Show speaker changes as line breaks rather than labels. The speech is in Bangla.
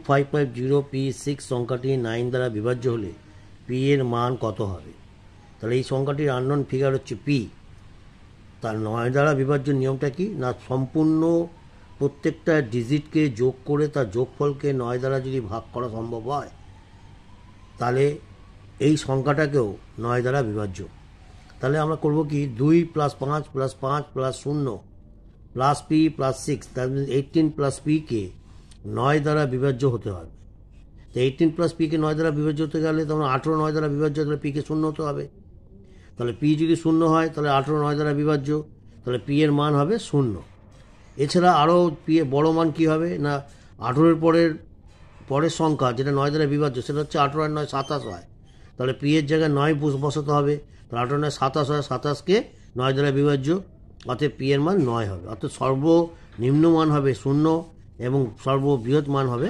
2550p6 সংখ্যাটি 9 দ্বারা বিভাজ্য হলে পি এর মান কত হবে? তাহলে এই সংখ্যাটির আননোন ফিগার হচ্ছে পি। তার 9 দ্বারা বিভাজ্য নিয়মটা কি না, সম্পূর্ণ প্রত্যেকটা ডিজিটকে যোগ করে তার যোগফলকে 9 দ্বারা যদি ভাগ করা সম্ভব হয় তাহলে এই সংখ্যাটাকেও 9 দ্বারা বিভাজ্য। তাহলে আমরা করব কি, 2 + 5 + 5 + 0 + p + 6, দ্যাট মিনস 18 + p কে 9 দ্বারা বিভাজ্য হতে হবে। তো 18 + p কে 9 দ্বারা বিভাজ্য হতে গেলে তখন 18 9 দ্বারা বিভাজ্য, তাহলে p কে 0 হতে হবে। তাহলে p যদি 0 হয় তাহলে 18 9 দ্বারা বিভাজ্য, তাহলে p এর মান হবে 0। এছাড়া আরও p এর বড় মান কী হবে না, 18-এর পরের সংখ্যা যেটা 9 দ্বারা বিভাজ্য সেটা হচ্ছে 18 আর 9 27 হয়। তাহলে p এর জায়গায় 9 বসাতে হবে, তাহলে 18 9 27 হয়, 27কে 9 দ্বারা বিভাজ্য, অতএব p এর মান 9 হবে। অর্থাৎ সর্বনিম্ন মান হবে 0 এবং সর্ববৃহৎ মান হবে